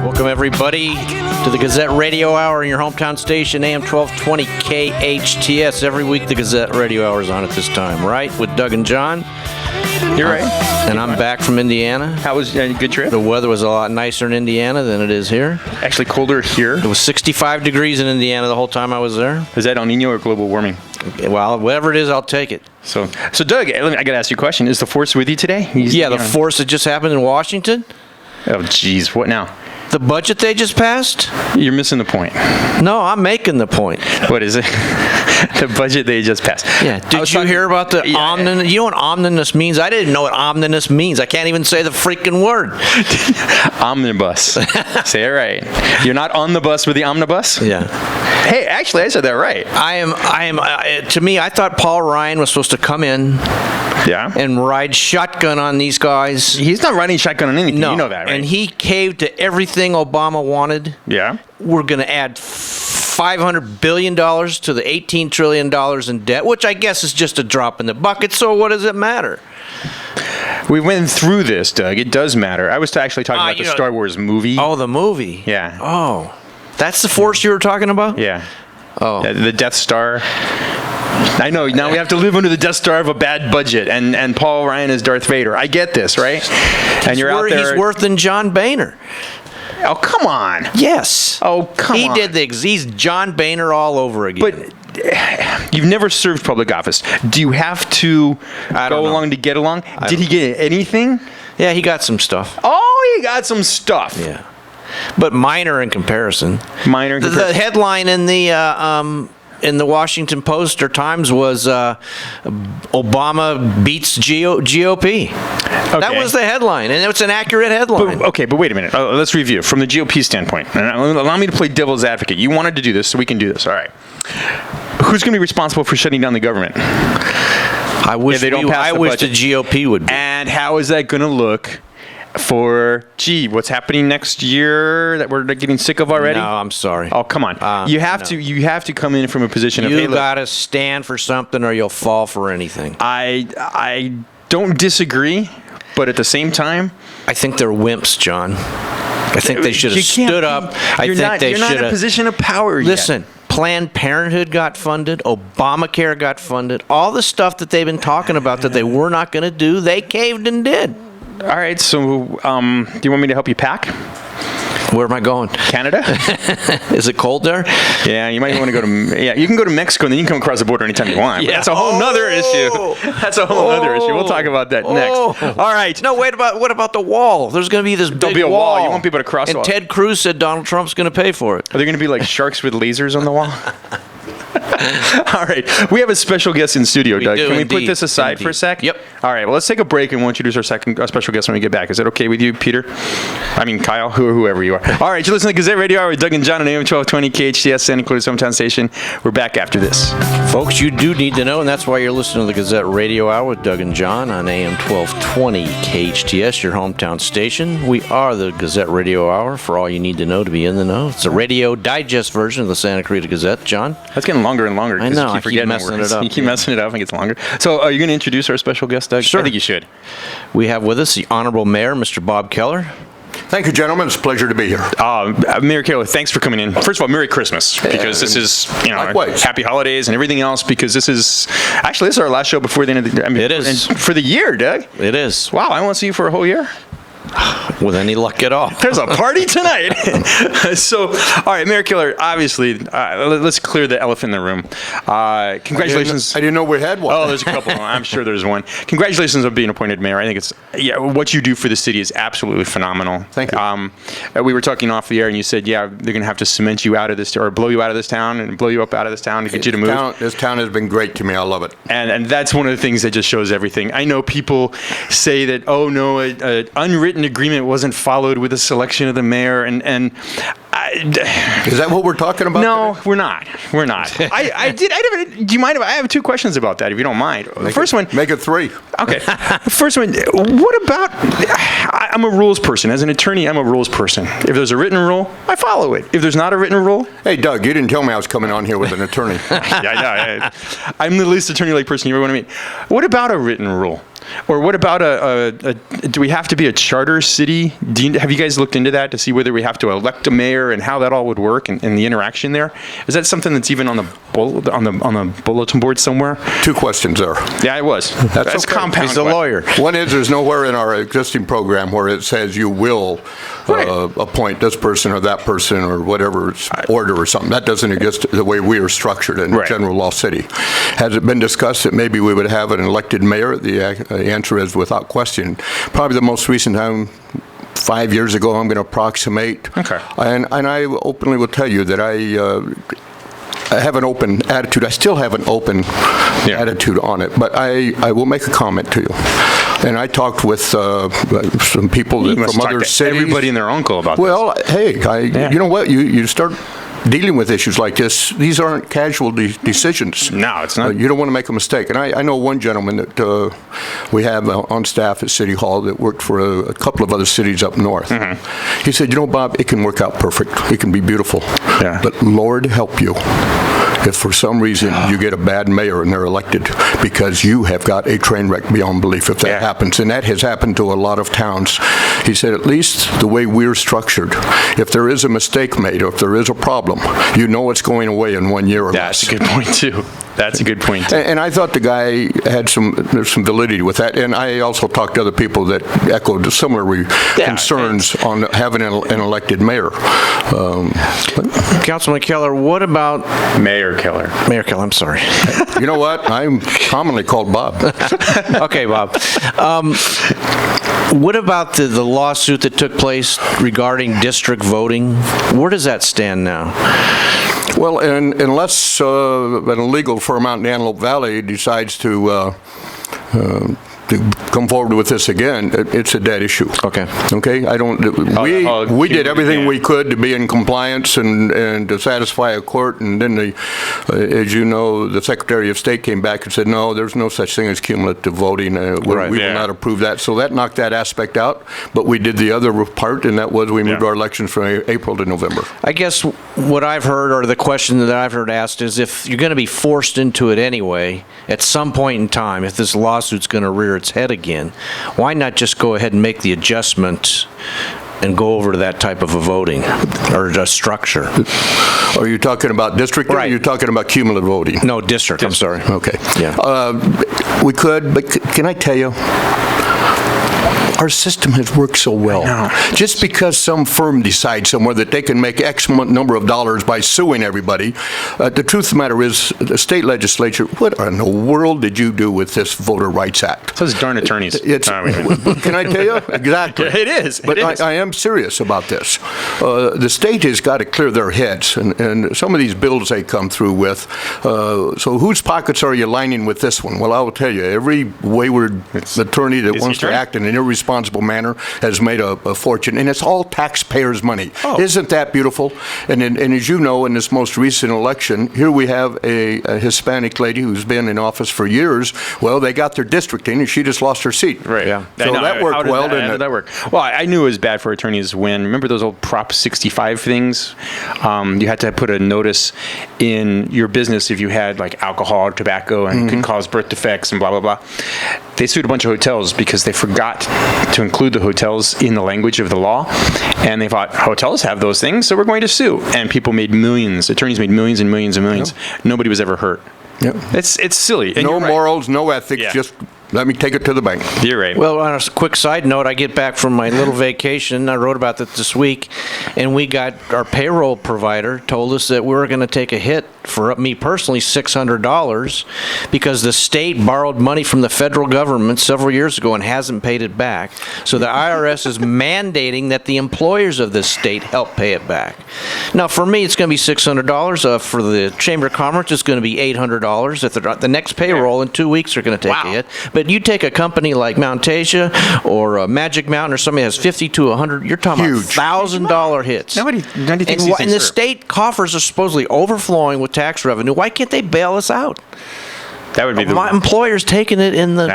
Welcome, everybody, to the Gazette Radio Hour in your hometown station, AM-1220 KHTS. Every week, the Gazette Radio Hour is on at this time, right? With Doug and John. You're right. And I'm back from Indiana. How was a good trip? The weather was a lot nicer in Indiana than it is here. Actually colder here. It was 65 degrees in Indiana the whole time I was there. Is that El Nino or global warming? Well, whatever it is, I'll take it. So Doug, I got to ask you a question. Is the force with you today? The force that just happened in Washington. Oh, geez. What now? The budget they just passed? You're missing the point. No, I'm making the point. What is it? The budget they just passed. Yeah. Did you hear about the omnibus? You know what omnibus means? I didn't know what omnibus means. I can't even say the freaking word. Omnibus. Say it right. You're not on the bus with the omnibus? Yeah. Hey, actually, I said that right. I am. To me, I thought Paul Ryan was supposed to come in. Yeah. And ride shotgun on these guys. He's not riding shotgun on anything. No. You know that, right? And he caved to everything Obama wanted. Yeah. We're going to add $500 billion to the $18 trillion in debt, which I guess is just a drop in the bucket. So what does it matter? We went through this, Doug. It does matter. I was actually talking about the Star Wars movie. Oh, the movie. Yeah. Oh, that's the force you were talking about? Yeah. Oh. Yeah, the Death Star. I know. Now we have to live under the Death Star of a bad budget, and Paul Ryan is Darth Vader. I get this, right? And you're out there. He's worse than John Boehner. Oh, come on. Yes. Oh, come on. He's John Boehner all over again. But you've never served public office. Do you have to go along to get along? Did he get anything? Yeah, he got some stuff. Oh, he got some stuff. Yeah. But minor in comparison. The headline in the Washington Post or Times was Obama beats GOP. Okay. That was the headline, and it's an accurate headline. But wait a minute. Let's review from the GOP standpoint. Allow me to play devil's advocate. You wanted to do this, so we can do this. All right. Who's going to be responsible for shutting down the government? I wish the GOP would be. And how is that going to look for, what's happening next year that we're getting sick of already? No, I'm sorry. Oh, come on. You have to come in from a position of, you got to stand for something or you'll fall for anything. I don't disagree, but at the same time, I think they're wimps, John. I think they should have stood up. You're not in a position of power yet. Listen, Planned Parenthood got funded. Obamacare got funded. All the stuff that they've been talking about that they were not going to do, they caved and did. All right, so do you want me to help you pack? Where am I going? Canada? Is it cold there? Yeah, you might want to go to... Yeah, you can go to Mexico, and then you can come across the border anytime you want. Yeah. That's a whole nother issue. That's a whole other issue. We'll talk about that next. All right. No, what about the wall? There's going to be this big wall. There'll be a wall. You won't be able to cross the wall. And Ted Cruz said Donald Trump's going to pay for it. Are there going to be like sharks with lasers on the wall? All right. We have a special guest in studio, Doug. Can we put this aside for a sec? Yep. All right. Well, let's take a break and we'll introduce our special guest when we get back. Is that okay with you, Peter? I mean, Kyle, whoever you are. All right. You listen to Gazette Radio Hour with Doug and John on AM-1220 KHTS, Santa Cruz hometown station. We're back after this. Folks, you do need to know, and that's why you're listening to the Gazette Radio Hour with Doug and John on AM-1220 KHTS, your hometown station. We are the Gazette Radio Hour for all you need to know to be in the know. It's a radio digest version of the Santa Cruz Gazette, John. That's getting longer and longer. I know. I keep messing it up. You keep messing it up and it gets longer. So are you going to introduce our special guest, Doug? Sure. I think you should. We have with us the Honorable Mayor, Mr. Bob Keller. Thank you, gentlemen. It's a pleasure to be here. Mayor Keller, thanks for coming in. First of all, Merry Christmas, because this is, Happy Holidays and everything else, because this is our last show before the end of the... It is. And for the year, Doug. It is. Wow, I won't see you for a whole year. With any luck at all. There's a party tonight. So, all right, Mayor Keller, obviously, let's clear the elephant in the room. Congratulations. I didn't know we had one. Oh, there's a couple. I'm sure there's one. Congratulations on being appointed mayor. I think what you do for the city is absolutely phenomenal. Thank you. We were talking off the air, and you said, they're going to have to cement you out of this, or blow you out of this town, and blow you up out of this town to get you to move. This town has been great to me. I love it. And that's one of the things that just shows everything. I know people say that, an unwritten agreement wasn't followed with the selection of the mayor, and is that what we're talking about? No, today? we're not. We're not. Do you mind if I have two questions about that, if you don't mind? The first one. Make it three. Okay. The first one. What about? I'm a rules person. As an attorney, I'm a rules person. If there's a written rule, I follow it. If there's not a written rule, hey, Doug, you didn't tell me I was coming on here with an attorney. Yeah, I'm the least attorney-like person you ever want to meet. What about a written rule? Or what about do we have to be a charter city? Have you guys looked into that to see whether we have to elect a mayor and how that all would work and the interaction there? Is that something that's even on the bulletin board somewhere? 2 questions there. Yeah, it was. That's okay. compound. He's a lawyer. One is there's nowhere in our existing program where it says you will appoint this person or that person or whatever order or something. That doesn't exist the way we are structured in General Law City. Has it been discussed that maybe we would have an elected mayor? The answer is without question. Probably the most recent time, 5 years ago, I'm going to approximate. Okay. And I openly will tell you that I have an open attitude. I still have an open attitude on it, but I will make a comment to you. And I talked with some people from other cities. Everybody and their uncle about well, this. Hey, you know what? You start dealing with issues like this. These aren't casual decisions. No, it's not. You don't want to make a mistake. And I know one gentleman that we have on staff at City Hall that worked for a couple of other cities up north. Mm-hmm. He said, Bob, it can work out perfect. It can be beautiful. Yeah. But Lord help you if for some reason you get a bad mayor and they're elected because you have got a train wreck beyond belief if that happens. And that has happened to a lot of towns. He said, at least the way we're structured, if there is a mistake made or if there is a problem, you know it's going away in 1 year or less. That's a good point, too. That's a good point. And I thought the guy had there's some validity with that. And I also talked to other people that echoed similar concerns on having an elected mayor. Councilman Keller, what about... Mayor Keller, I'm sorry. You know what? I'm commonly called Bob. Okay, Bob. What about the lawsuit that took place regarding district voting? Where does that stand now? Well, unless an illegal firm out in the Antelope Valley decides to come forward with this again, it's a dead issue. Okay. I don't. We did everything we could to be in compliance and to satisfy a court, and then as you know, the Secretary of State came back and said, no, there's no such thing as cumulative voting. We will not approve that. So that knocked that aspect out. But we did the other part, and that was we moved our elections from April to November. I guess what I've heard, or the question that I've heard asked, is if you're going to be forced into it anyway, at some point in time, if this lawsuit's going to rear its head again, why not just go ahead and make the adjustment and go over to that type of a voting or a structure? Are you talking about district or are you talking about cumulative voting? No, district. I'm sorry. Okay. Yeah. We could, but can I tell you, our system has worked so well. Just because some firm decides somewhere that they can make X number of dollars by suing everybody, the truth of the matter is, the state legislature, what in the world did you do with this Voter Rights Act? Those darn attorneys. Can I tell you? Exactly. It is. But I am serious about this. The state has got to clear their heads, and some of these bills they come through with, so whose pockets are you lining with this one? Well, I will tell you, every wayward attorney that wants to act in an irresponsible manner has made a fortune, and it's all taxpayers' money. Isn't that beautiful? And as you know, in this most recent election, here we have a Hispanic lady who's been in office for years. Well, they got their districting, and she just lost her seat. Right. Yeah. So that worked well, didn't it? How did that work? Well, I knew it was bad for attorneys when, remember those old Prop 65 things? You had to put a notice in your business if you had like alcohol or tobacco and could cause birth defects and blah, blah, blah. They sued a bunch of hotels because they forgot to include the hotels in the language of the law, and they thought hotels have those things, so we're going to sue. And people made millions. Attorneys made millions and millions and millions. Nobody was ever hurt. It's silly. And no morals, no ethics. Just let me take it to the bank. You're right. Well, on a quick side note, I get back from my little vacation. I wrote about that this week, and we got our payroll provider told us that we were going to take a hit for me personally, $600, because the state borrowed money from the federal government several years ago and hasn't paid it back. So the IRS is mandating that the employers of this state help pay it back. Now, for me, it's going to be $600. For the Chamber of Commerce, it's going to be $800. If the next payroll in 2 weeks are going to take a hit. But you take a company like Mount Asia or Magic Mountain or somebody that has 50 to 100, you're talking about $1,000 hits. Nobody thinks and the state coffers are supposedly overflowing with tax revenue. Why can't they bail us out? That would be My employer's taking it in the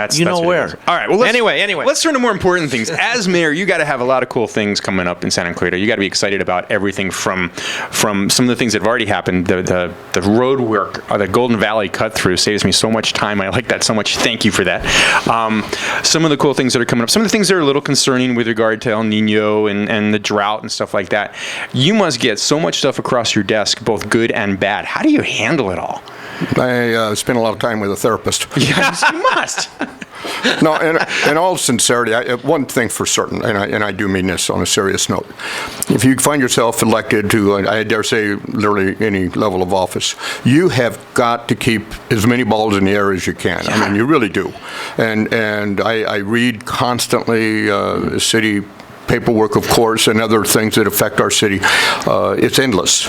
where. All right. Well, anyway. Let's turn to more important things. As mayor, you got to have a lot of cool things coming up in Santa Clarita. You got to be excited about everything from some of the things that have already happened. The road work, the Golden Valley cut through saves me so much time. I like that so much. Thank you for that. Some of the cool things that are coming up. Some of the things that are a little concerning with regard to El Nino and the drought and stuff like that. You must get so much stuff across your desk, both good and bad. How do you handle it all? I spend a lot of time with a therapist. Yes, you must. No, in all sincerity, one thing for certain, and I do mean this on a serious note. If you find yourself elected to, I dare say, literally any level of office, you have got to keep as many balls in the air as you can. Yeah. I mean, you really do. And I read constantly city paperwork, of course, and other things that affect our city. It's endless.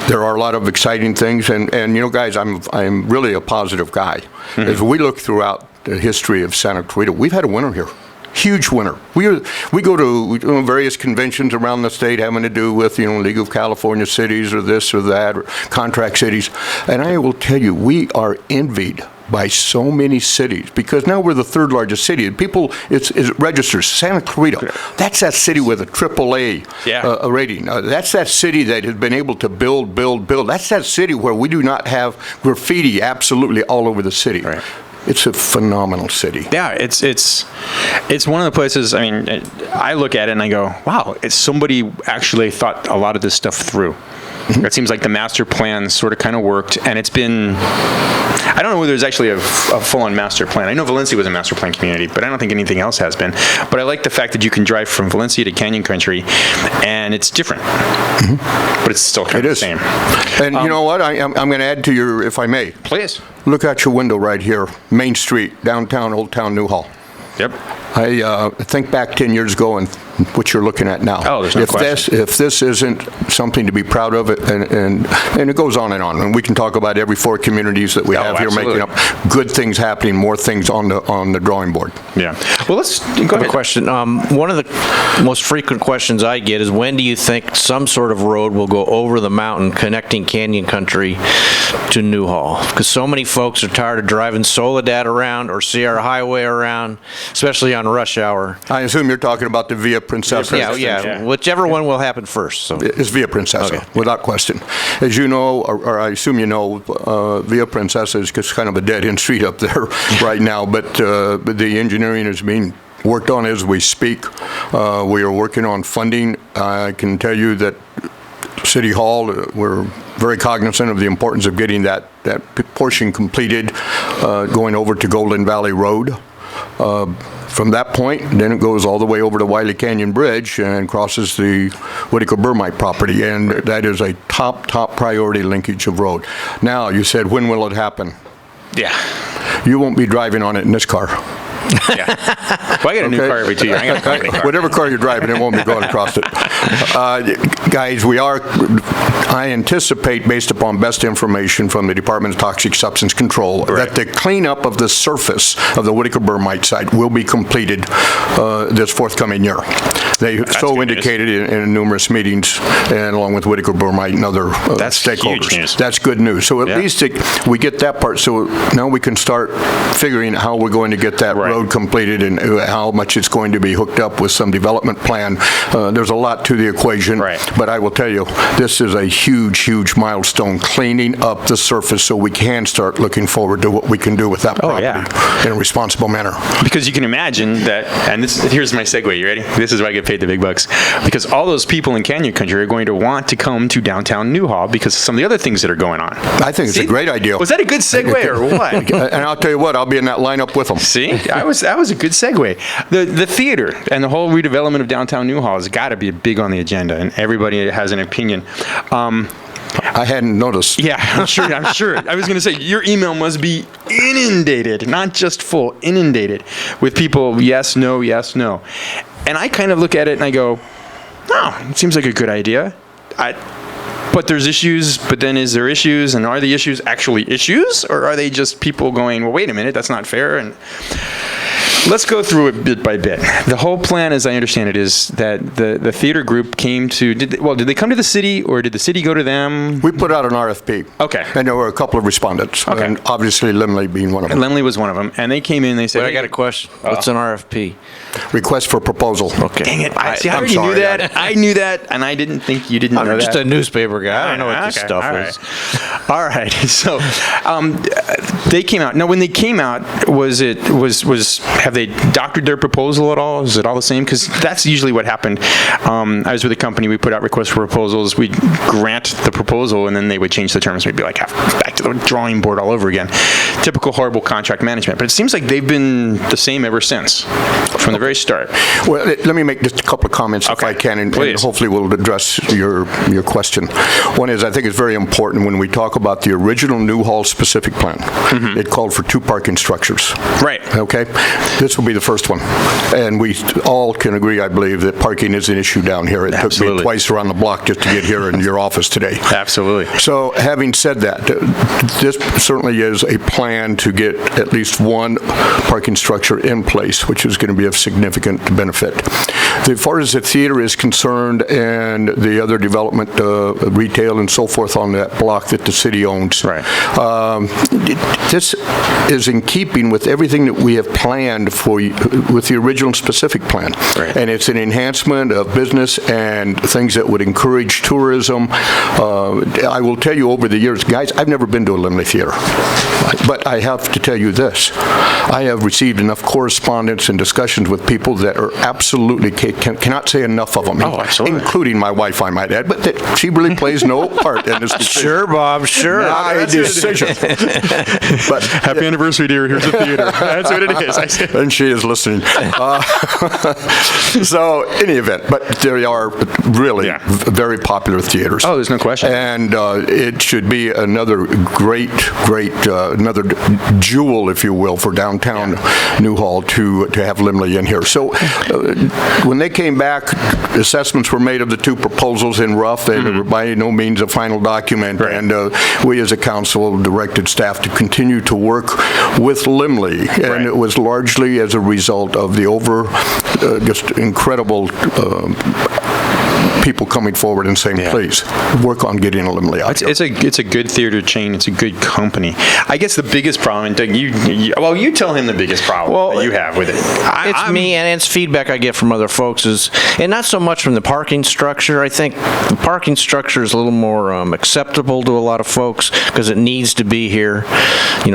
There are a lot of exciting things, and guys, I'm really a positive guy. Mm-hmm. As we look throughout the history of Santa Clarita, we've had a winner here. Huge winner. We go to various conventions around the state having to do with League of California Cities or this or that or contract cities, and I will tell you, we are envied by so many cities because now we're the third largest city. People, it registers Santa Clarita. That's that city with a AAA rating. That's that city that has been able to build. That's that city where we do not have graffiti absolutely all over the city. Right. It's a phenomenal city. Yeah, it's one of the places, I mean, I look at it and I go, wow, somebody actually thought a lot of this stuff through. Mm-hmm. It seems like the master plan sort of kind of worked, and it's been, I don't know whether there's actually a full-on master plan. I know Valencia was a master plan community, but I don't think anything else has been. But I like the fact that you can drive from Valencia to Canyon Country, and it's different. Mm-hmm. But it's still kind of the same. And you know what? I'm going to add to your, if I may. Please. Look out your window right here, Main Street, downtown, Old Town Newhall. Yep. I think back 10 years ago and what you're looking at now. Oh, there's no question. If this isn't something to be proud of, and it goes on, and we can talk about every 4 communities that we have here making up good things happening, more things on the drawing board. Yeah. Well, let's go ahead. A question. One of the most frequent questions I get is, when do you think some sort of road will go over the mountain connecting Canyon Country to Newhall? Because so many folks are tired of driving Soledad around or Sierra Highway around, especially on rush hour. I assume you're talking about the Via Princesa. Yeah. Whichever one will happen first. So. It's Via Princesa, without question. As you know, or I assume you know, Via Princesa is just kind of a dead-end street up there right now, but the engineering is being worked on as we speak. We are working on funding. I can tell you that City Hall, we're very cognizant of the importance of getting that portion completed, going over to Golden Valley Road. From that point, then it goes all the way over to Wiley Canyon Bridge and crosses the Whitaker-Burmite property, and that is a top priority linkage of road. Now, you said, when will it happen? Yeah. You won't be driving on it in this car. Yeah. Well, I get a new car every 2 years. I got a company car. Whatever car you're driving, it won't be going across it. Guys, I anticipate, based upon best information from the Department of Toxic Substance Control, that the cleanup of the surface of the Whitaker-Burmite site will be completed this forthcoming year. They indicated in numerous meetings, and along with Whitaker-Burmite and other stakeholders. Huge news. That's good news. So at least we get that part. So now we can start figuring how we're going to get that road completed and how much it's going to be hooked up with some development plan. There's a lot to the equation, but I will tell you, this is a huge milestone, cleaning up the surface so we can start looking forward to what we can do with that property in a responsible manner. Because you can imagine that, and here's my segue, you ready? This is where I get paid the big bucks. Because all those people in Canyon Country are going to want to come to downtown Newhall because of some of the other things that are going on. I think it's a great idea. Was that a good segue or what? And I'll tell you what, I'll be in that lineup with them. See? That was a good segue. The theater and the whole redevelopment of downtown Newhall has got to be big on the agenda, and everybody has an opinion. I hadn't noticed. Yeah, I'm sure. I was going to say, your email must be inundated, not just full, inundated with people, yes, no. And I kind of look at it and I go, it seems like a good idea. But there's issues, but then is there issues, and are the issues actually issues, or are they just people going, well, wait a minute, that's not fair? And Let's go through it bit by bit. The whole plan, as I understand it, is that the theater group came to, did they come to the city, or did the city go to them? We put out an RFP. Okay. And there were a couple of respondents. Okay. And obviously Limley being one of them. Limley was one of them. And they came in and they said, But I got a question. What's an RFP? Request for proposal. Okay. Dang it. I I'm already knew sorry. that. I knew that, and I didn't think you didn't know that. I'm just a newspaper guy. I don't know what this stuff all is. right. All right. So they came out. Now, when they came out, have they doctored their proposal at all? Is it all the same? Because that's usually what happened. I was with a company. We put out requests for proposals. We'd grant the proposal, and then they would change the terms. We'd be like, back to the drawing board all over again. Typical horrible contract management. But it seems like they've been the same ever since, from the very start. Well, let me make just a couple of comments if I can, and hopefully we'll address your question. One is, I think it's very important when we talk about the original Newhall specific plan. Mm-hmm. It called for 2 parking structures. Right. Okay? This will be the first one. And we all can agree, I believe, that parking is an issue down here. It took me twice around the block just to get here in your office today. Absolutely. So having said that, this certainly is a plan to get at least 1 parking structure in place, which is going to be of significant benefit. As far as the theater is concerned and the other development, retail and so forth on that block that the city owns, right. This is in keeping with everything that we have planned with the original specific plan. Right. And it's an enhancement of business and things that would encourage tourism. I will tell you over the years, guys, I've never been to a Limley theater. But I have to tell you this. I have received enough correspondence and discussions with people that are absolutely cannot say enough of them, including my wife, I might add, but that she really plays no part in this decision. Sure, Bob, sure. Not a decision. But happy anniversary, dear. Here's the theater. That's what it is. And she is listening. So, in any event, but they are really very popular theaters. Oh, there's no question. And it should be another great, another jewel, if you will, for downtown Newhall to have Limley in here. So, when they came back, assessments were made of the 2 proposals in rough. They were by no means a final document. Right. And we as a council directed staff to continue to work with Limley. And right. It was largely as a result of the just incredible people coming forward and saying, please, work on getting a Limley out here. It's a good theater chain. It's a good company. I guess the biggest problem, and Doug, you tell him the biggest problem that you have with it. It's me, and it's feedback I get from other folks, and not so much from the parking structure. I think the parking structure is a little more acceptable to a lot of folks because it needs to be here,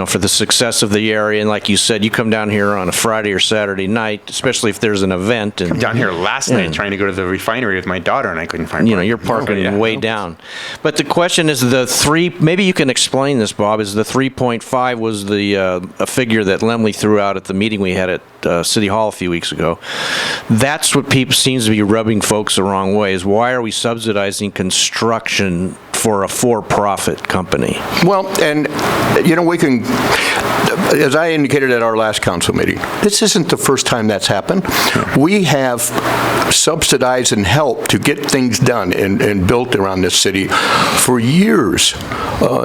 for the success of the area. And like you said, you come down here on a Friday or Saturday night, especially if there's an event. And I'm down here last night trying to go to the refinery with my daughter, and I couldn't find parking. You're parking way down. But the question is maybe you can explain this, Bob, is the 3.5 was a figure that Lemley threw out at the meeting we had at City Hall a few weeks ago. That's what seems to be rubbing folks the wrong way, is why are we subsidizing construction for a for-profit company? Well, and, we can, as I indicated at our last council meeting, this isn't the first time that's happened. We have subsidized and helped to get things done and built around this city for years.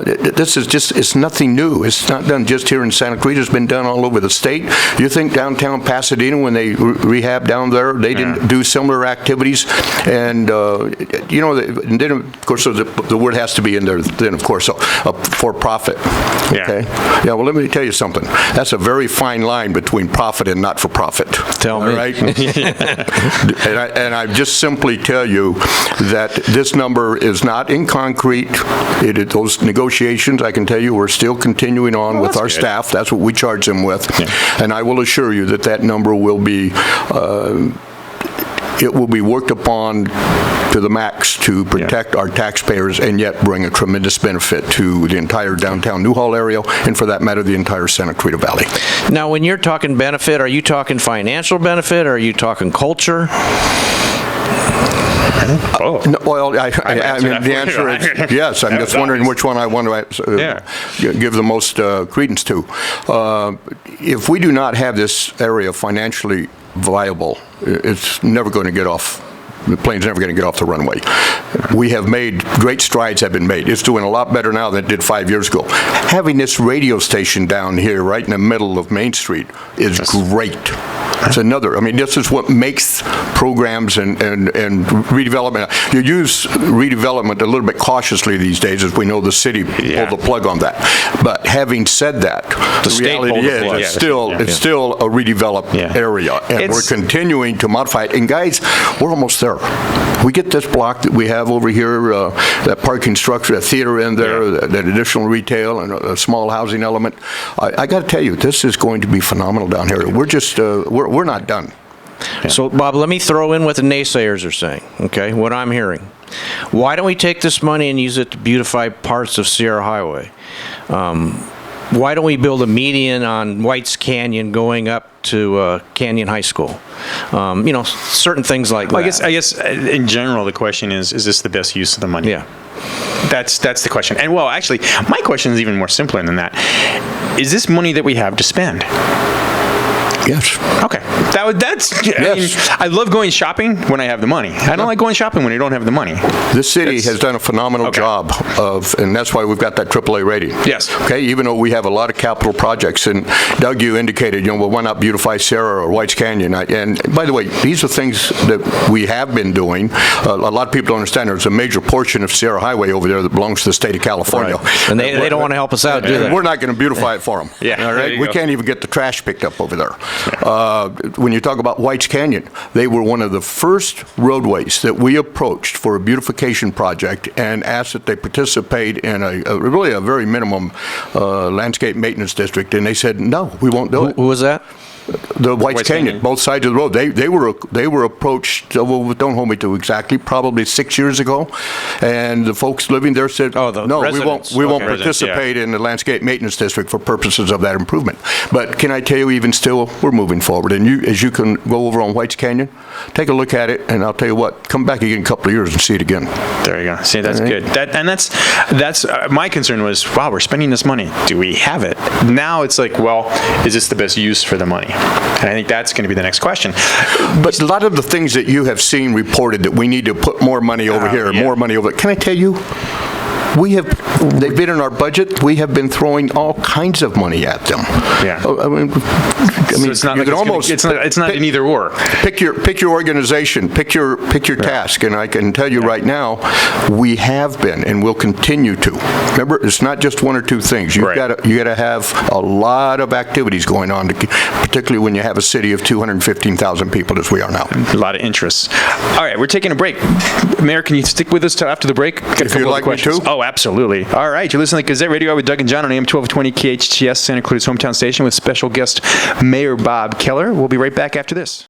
This is it's nothing new. It's not done just here in Santa Cruz. It's been done all over the state. You think downtown Pasadena, when they rehab down there, they didn't do similar activities? And, and then, of course, the word has to be in there, then, of course, a for-profit. Okay? Yeah, well, let me tell you something. That's a very fine line between profit and not-for-profit. Tell me. Right? And I just simply tell you that this number is not in concrete. Those negotiations, I can tell you, we're still continuing on with our staff. That's what we charge them with. Yeah. And I will assure you that number will be it will be worked upon to the max to protect our taxpayers and yet bring a tremendous benefit to the entire downtown Newhall area and, for that matter, the entire Santa Cruz Valley. Now, when you're talking benefit, are you talking financial benefit or are you talking culture? Well, I mean, the answer is yes. I'm just wondering which one I want to give the most credence to. If we do not have this area financially viable, it's never going to get off the plane's never going to get off the runway. We have made, great strides have been made. It's doing a lot better now than it did 5 years ago. Having this radio station down here right in the middle of Main Street is great. It's another, I mean, this is what makes programs and redevelopment. You use redevelopment a little bit cautiously these days, as we know the city pulled the plug on that. But having said that, the reality is it's still a redeveloped area, and we're continuing to modify it. And guys, we're almost there. We get this block that we have over here, that parking structure, that theater in there, that additional retail, and a small housing element. I got to tell you, this is going to be phenomenal down here. We're just, we're not done. So, Bob, let me throw in what the naysayers are saying, okay, what I'm hearing. Why don't we take this money and use it to beautify parts of Sierra Highway? Why don't we build a median on White's Canyon going up to Canyon High School? Certain things like that. I guess in general, the question is this the best use of the money? Yeah. That's the question. And, well, actually, my question is even more simpler than that. Is this money that we have to spend? Yes. Okay. I love going shopping when I have the money. I don't like going shopping when I don't have the money. This city has done a phenomenal job and that's why we've got that AAA rating. Yes. Okay, even though we have a lot of capital projects, and Doug, you indicated, well, why not beautify Sierra or White's Canyon? And by the way, these are things that we have been doing. A lot of people don't understand there's a major portion of Sierra Highway over there that belongs to the state of California. Right. And they don't want to help us out, do they? We're not going to beautify it for them. Yeah. All right. We can't even get the trash picked up over there. When you talk about White's Canyon, they were one of the first roadways that we approached for a beautification project and asked that they participate in really a very minimum landscape maintenance district, and they said, no, we won't do it. Who was that? The White's Canyon, both sides of the road. They were approached, well, don't hold me to exactly, probably 6 years ago, and the folks living there said, no, we won't participate in the landscape maintenance district for purposes of that improvement. But can I tell you, even still, we're moving forward. And as you can go over on White's Canyon, take a look at it, and I'll tell you what, come back again in a couple of years and see it again. There you go. See, that's good. That's my concern was, wow, we're spending this money. Do we have it? Now it's like, well, is this the best use for the money? And I think that's going to be the next question. But a lot of the things that you have seen reported that we need to put more money over here, more money over there, can I tell you, they've been in our budget. We have been throwing all kinds of money at them. Yeah. I mean, so it's not it's not an either or. Pick your organization, pick your task, and I can tell you right now, we have been and will continue to. Remember, it's not just one or two things. You got to have a lot of activities going on, particularly when you have a city of 215,000 people as we are now. A lot of interests. All right, we're taking a break. Mayor, can you stick with us till after the break? If you'd like me to. Oh, absolutely. All right, you're listening to Gazette Radio Hour with Doug and John on AM-1220 KHTS, Santa Cruz hometown station, with special guest Mayor Bob Keller. We'll be right back after this.